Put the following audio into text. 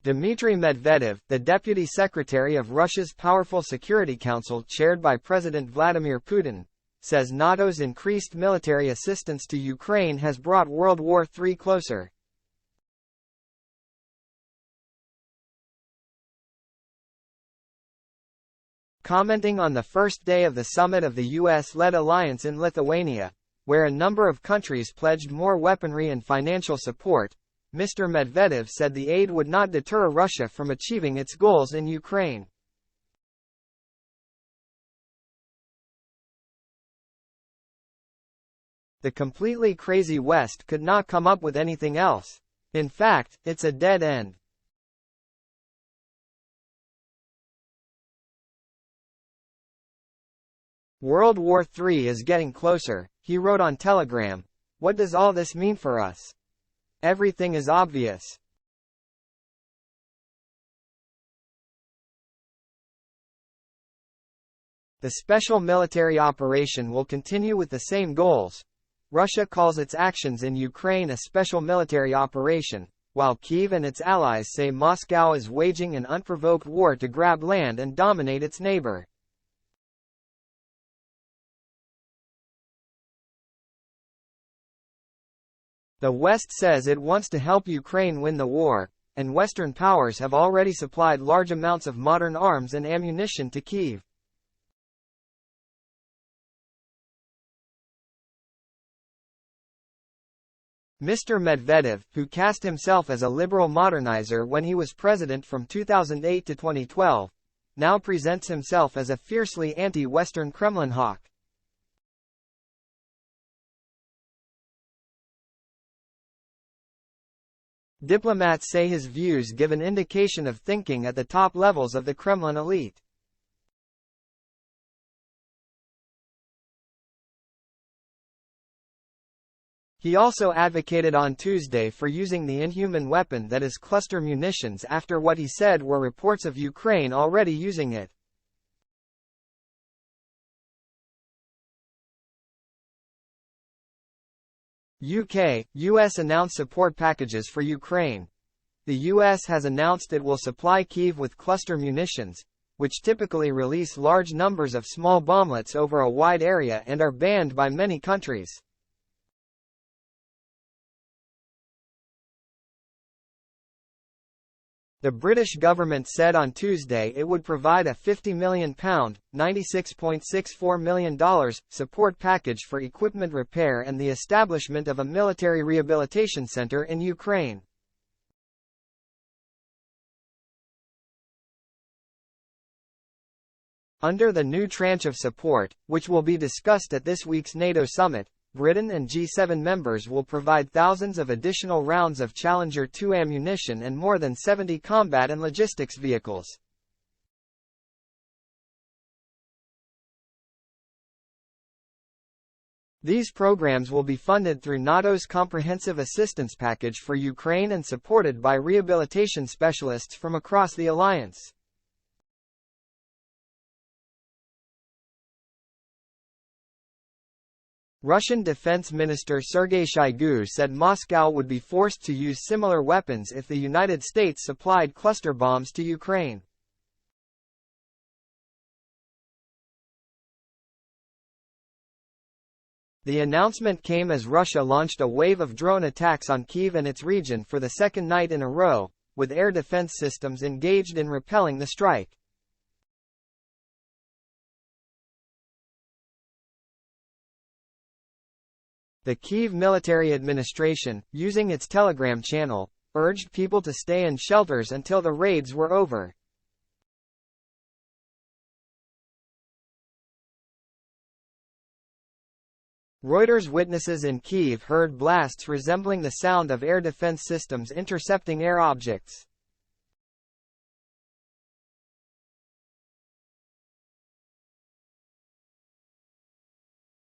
Dmitry Medvedev, the deputy secretary of Russia's powerful Security Council chaired by President Vladimir Putin, says NATO's increased military assistance to Ukraine has brought World War III closer. Commenting on the first day of the summit of the US-led alliance in Lithuania, where a number of countries pledged more weaponry and financial support, Mr. Medvedev said the aid would not deter Russia from achieving its goals in Ukraine. The completely crazy West could not come up with anything else. In fact, it's a dead end. World War III is getting closer, he wrote on Telegram. What does all this mean for us? Everything is obvious. The special military operation will continue with the same goals. Russia calls its actions in Ukraine a special military operation, while Kyiv and its allies say Moscow is waging an unprovoked war to grab land and dominate its neighbor. The West says it wants to help Ukraine win the war, and Western powers have already supplied large amounts of modern arms and ammunition to Kyiv. Mr. Medvedev, who cast himself as a liberal modernizer when he was president from 2008 to 2012, now presents himself as a fiercely anti-Western Kremlin hawk. Diplomats say his views give an indication of thinking at the top levels of the Kremlin elite. He also advocated on Tuesday for using the inhuman weapon that is cluster munitions after what he said were reports of Ukraine already using it. US announced support packages for Ukraine. The US has announced it will supply Kyiv with cluster munitions, which typically release large numbers of small bomblets over a wide area and are banned by many countries. The British government said on Tuesday it would provide a £50 million ($96.64 million) support package for equipment repair and the establishment of a military rehabilitation center in Ukraine. Under the new tranche of support, which will be discussed at this week's NATO summit, Britain and G7 members will provide thousands of additional rounds of Challenger 2 ammunition and more than 70 combat and logistics vehicles. These programs will be funded through NATO's Comprehensive Assistance Package for Ukraine and supported by rehabilitation specialists from across the alliance. Russian Defense Minister Sergei Shoigu said Moscow would be forced to use similar weapons if the United States supplied cluster bombs to Ukraine. The announcement came as Russia launched a wave of drone attacks on Kyiv and its region for the second night in a row, with air defense systems engaged in repelling the strike. The Kyiv military administration, using its Telegram channel, urged people to stay in shelters until the raids were over. Reuters witnesses in Kyiv heard blasts resembling the sound of air defense systems intercepting air objects.